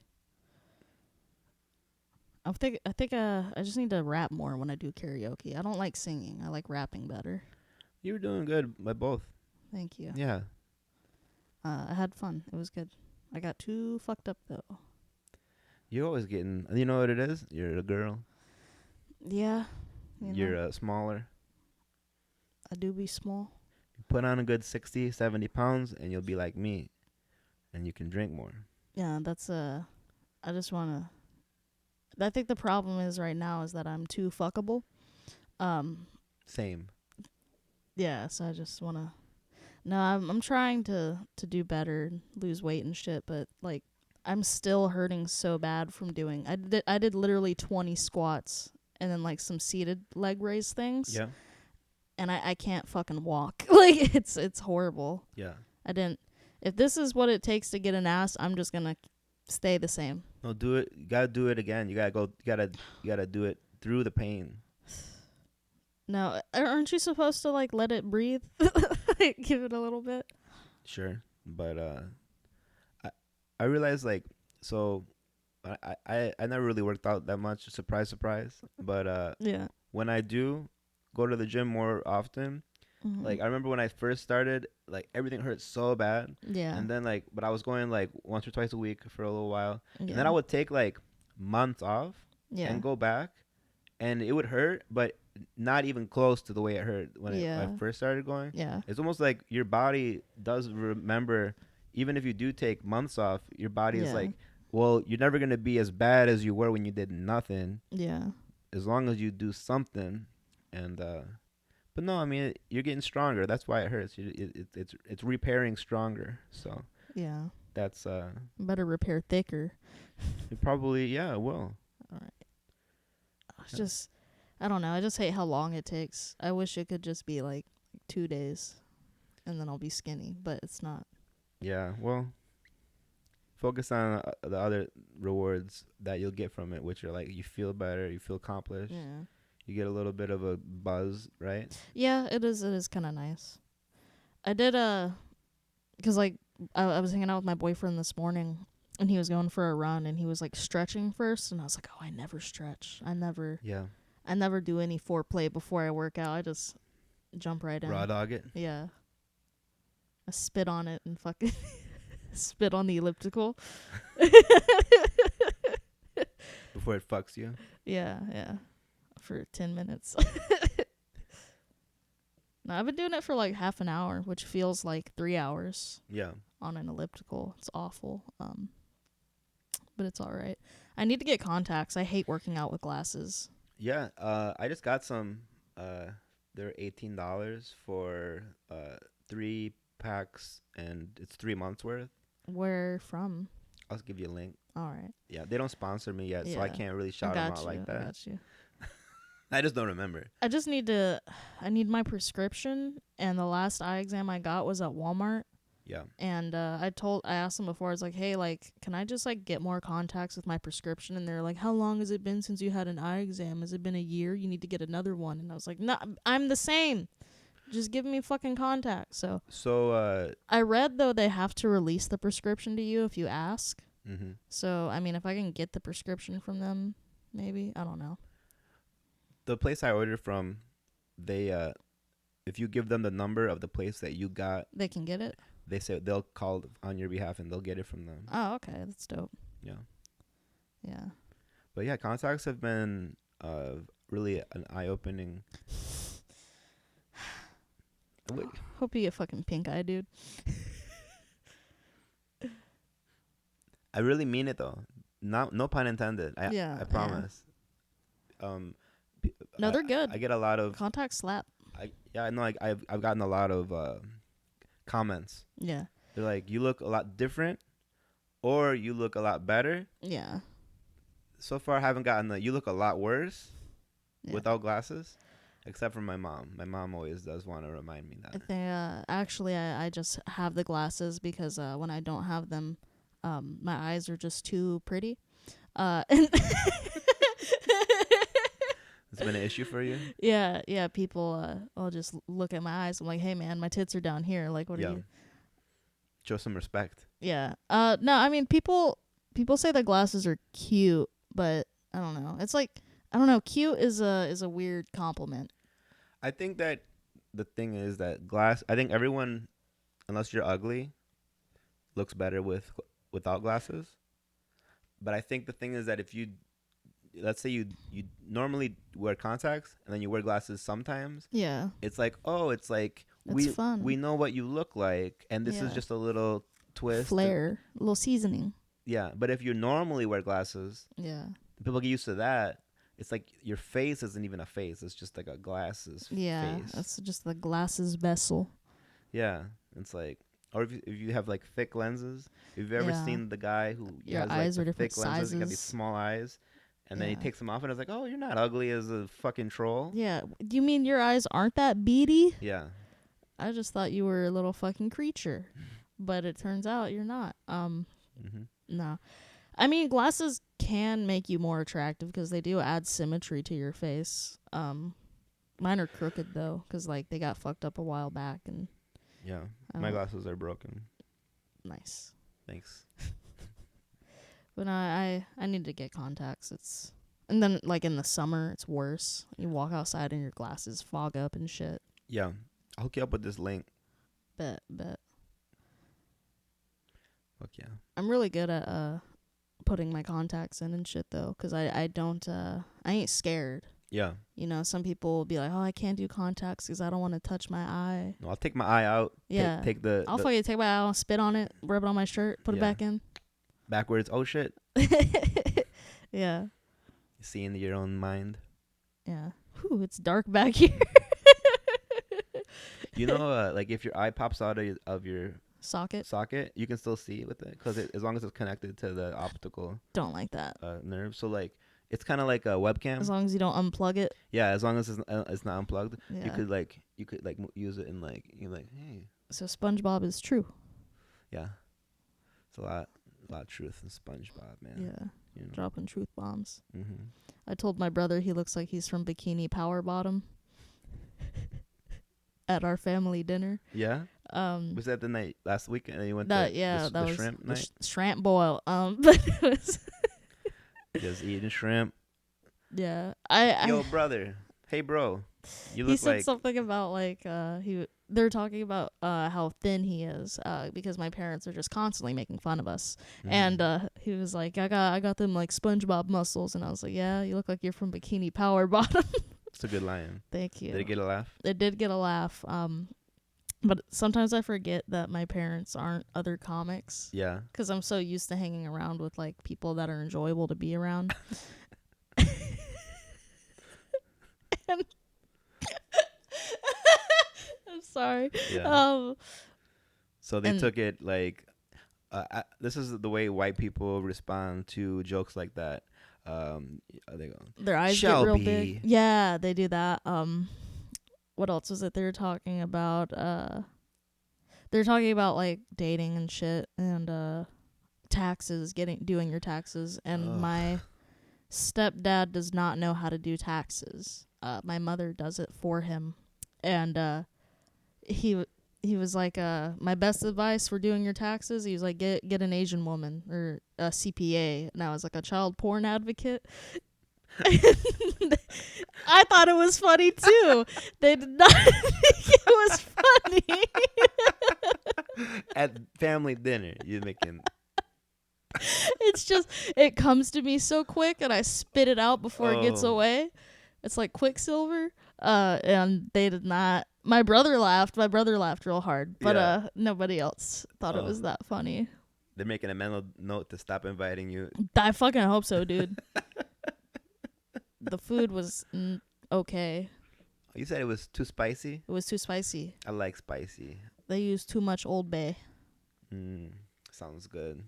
I just need to rap more when I do karaoke. I don't like singing. I like rapping better. You were doing good by both. Thank you. Yeah. I had fun. It was good. I got too fucked up though. You're always getting. You know what it is? You're a girl. Yeah. You're smaller. I do be small. Put on a good 60, 70 pounds, and you'll be like me, and you can drink more. Yeah, that's I just wanna. I think the problem is right now is that I'm too fuckable. Same. Yeah, so I just wanna. No, I'm trying to do better, lose weight and shit, but like I'm still hurting so bad from doing. I did literally 20 squats and then like some seated leg raise things. Yeah. And I can't fucking walk. Like it's horrible. Yeah. I didn't. If this is what it takes to get an ass, I'm just gonna stay the same. No, do it. You gotta do it again. You gotta go. You gotta do it through the pain. No, aren't you supposed to like let it breathe? Give it a little bit. Sure, but I realized like so. I never really worked out that much. Surprise, surprise. But Yeah. when I do go to the gym more often, Mm-hmm. like I remember when I first started, like everything hurt so bad. Yeah. And then like, but I was going like once or twice a week for a little while, Yeah. and then I would take like months off Yeah. and go back, and it would hurt, but not even close to the way it hurt when I first started going. Yeah. It's almost like your body does remember, even if you do take months off, your body is like, well, you're never gonna be as bad as you were when you did nothing. Yeah. As long as you do something, and but no, I mean you're getting stronger. That's why it hurts. It's repairing stronger. So Yeah. that's Better repair thicker. it probably it will. All right. It's just, I don't know. I just hate how long it takes. I wish it could just be like 2 days, and then I'll be skinny. But it's not. Yeah, well, focus on the other rewards that you'll get from it, which are like you feel better, you feel accomplished, Yeah. you get a little bit of a buzz, right? Yeah, it is. It is kind of nice. I did cause like I was hanging out with my boyfriend this morning, and he was going for a run, and he was like stretching first, and I was like, oh, I never stretch. I never do any foreplay before I work out. I just jump right in. Raw dog it. Yeah. I spit on it and fucking spit on the elliptical. Before it fucks you. Yeah. For 10 minutes. No, I've been doing it for like half an hour, which feels like 3 hours. Yeah. On an elliptical. It's awful. But it's all right. I need to get contacts. I hate working out with glasses. Yeah. I just got some. They're $18 for 3 packs, and it's 3 months worth. Where from? I'll give you a link. All right. Yeah, they don't sponsor me yet, so I can't really shout them out like that. I got you. I just don't remember. I just need to. I need my prescription, and the last eye exam I got was at Walmart. Yeah. And I asked them before. I was like, hey, like, can I just like get more contacts with my prescription? And they're like, how long has it been since you had an eye exam? Has it been a year? You need to get another one. And I was like, no, I'm the same. Just give me fucking contacts. So I read though they have to release the prescription to you if you ask. mm-hmm. So I mean, if I can get the prescription from them, maybe, I don't know. The place I ordered from, they if you give them the number of the place that you got, They can get it. they say they'll call on your behalf and they'll get it from them. Oh, okay, that's dope. Yeah. Yeah. But yeah, contacts have been really an eye-opening. Hope you get fucking pink eye, dude. I really mean it though. No pun intended. I promise. No, they're good. I get a lot of contacts slap. I've gotten a lot of comments. Yeah. They're like, you look a lot different, or you look a lot better. Yeah. So far, I haven't gotten the you look a lot worse Yeah. without glasses, except for my mom. My mom always does want to remind me that. I think, actually, I just have the glasses because when I don't have them, my eyes are just too pretty. And It's been an issue for you? Yeah. People will just look at my eyes. I'm like, hey, man, my tits are down here. Like, what are you? Show some respect. Yeah. No, I mean, people say the glasses are cute, but I don't know. It's like, I don't know. Cute is a weird compliment. I think that the thing is that I think everyone, unless you're ugly, looks better without glasses. But I think the thing is that if you, let's say you normally wear contacts and then you wear glasses sometimes. Yeah. It's like, fun. We know what you look like, and this is just a little twist. Flair. A little seasoning. Yeah. But if you normally wear glasses, yeah, people get used to that. It's like your face isn't even a face. It's just like a glasses face. That's just the glasses vessel. Yeah. It's like, or if you have like thick lenses, if you've ever seen the guy who your has eyes like are the different thick lenses, sizes. he got these small eyes, and then he takes them off, and it's like, oh, you're not ugly as a fucking troll. Yeah. Do you mean your eyes aren't that beady? Yeah. I just thought you were a little fucking creature, but it turns out you're not. No. I mean, glasses can make you more attractive because they do add symmetry to your face. Mine are crooked though, because like they got fucked up a while back, and yeah, my glasses are broken. Nice. Thanks. But I need to get contacts. And then like in the summer, it's worse. You walk outside and your glasses fog up and shit. Yeah, I'll hook you up with this link. Bet. Fuck yeah. I'm really good at putting my contacts in and shit though, because I ain't scared. Yeah. You know, some people will be like, oh, I can't do contacts because I don't want to touch my eye. No, I'll take my eye out. Yeah. I'll fucking take my eye out, spit on it, rub it on my shirt, put it back in. Backwards. Oh shit. Yeah. You see into your own mind. Yeah. Whew, it's dark back here. You know, like if your eye pops out of your socket, you can still see with it because as long as it's connected to the optical. Don't like that. Nerve. So like it's kind of like a webcam. As long as you don't unplug it. Yeah, as long as it's not unplugged, you could use it and like you're like, hey. So SpongeBob is true. Yeah, it's a lot of truth in SpongeBob, man. Yeah, you know? Dropping truth bombs. Mm-hmm. I told my brother he looks like he's from Bikini Power Bottom. At our family dinner. Yeah. Was that the night last week? And you went that the was shrimp night? Shrimp boil. But it was just eating shrimp. Yeah. Yo, brother. Hey, bro. You look he said something about like they're talking about how thin he is because my parents are just constantly making fun of us. And he was like, I got them like SpongeBob muscles, and I was like, yeah, you look like you're from Bikini Power Bottom. It's a good line. Thank you. Did it get a laugh? It did get a laugh. But sometimes I forget that my parents aren't other comics. Yeah. Because I'm so used to hanging around with like people that are enjoyable to be around. I'm sorry. Yeah. So they took it like, this is the way white people respond to jokes like that. They go, Their eyes get real big. Yeah, they do that. What else was it they were talking about? They're talking about like dating and shit and taxes, doing your taxes. And my stepdad does not know how to do taxes. My mother does it for him, and he was like, my best advice for doing your taxes, he was like, get an Asian woman or a CPA. And I was like, a child porn advocate. I thought it was funny too. They did not think it was funny. At family dinner, you're making. It's just, it comes to me so quick and I spit it out before it gets away. It's like Quicksilver. And they did not. My brother laughed real hard, but nobody else thought it was that funny. They're making a mental note to stop inviting you. I fucking hope so, dude. The food was okay. You said it was too spicy? It was too spicy. I like spicy. They used too much Old Bay. Sounds good.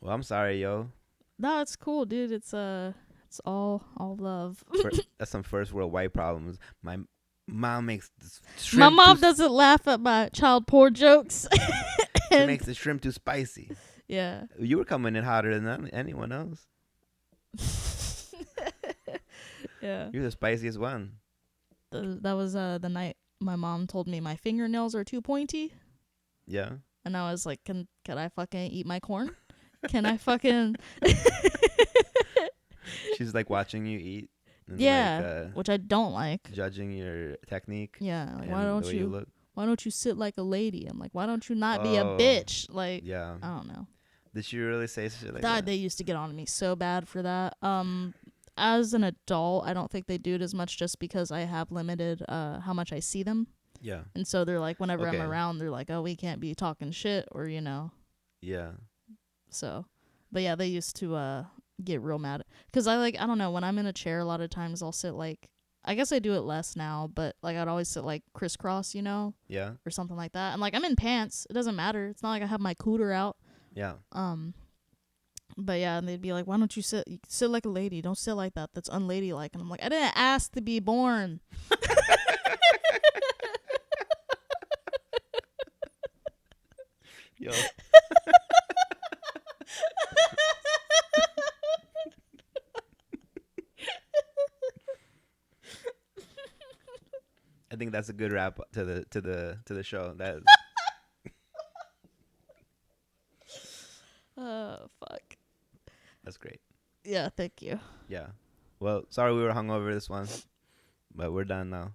Well, I'm sorry, yo. No, it's cool, dude. It's all love. That's some first world white problems. My mom makes my mom doesn't laugh at my child porn jokes. She makes the shrimp too spicy. Yeah. You were coming in hotter than anyone else. Yeah. You're the spiciest one. That was the night my mom told me my fingernails are too pointy. Yeah. And I was like, can I fucking eat my corn? Can I fucking... She's like watching you eat. Yeah, which I don't like. Judging your technique. Yeah, like, why don't you sit like a lady? I'm like, why don't you not be a bitch? Like, yeah. I don't know. Did she really say shit like that? They used to get on me so bad for that. As an adult, I don't think they do it as much just because I have limited how much I see them. Yeah. And so they're like, whenever I'm around, they're like, oh, we can't be talking shit or, you know. Yeah. So, but yeah, they used to get real mad. Because I don't know, when I'm in a chair, a lot of times I'll sit like, I guess I do it less now, but like I'd always sit like crisscross, you know? Yeah. Or something like that. And like I'm in pants. It doesn't matter. It's not like I have my cooter out. Yeah. But yeah, and they'd be like, why don't you sit like a lady? Don't sit like that. That's unladylike. And I'm like, I didn't ask to be born. Yo. I think that's a good wrap to the show. That is. Fuck. That's great. Yeah, thank you. Yeah. Well, sorry we were hungover this one, but we're done now.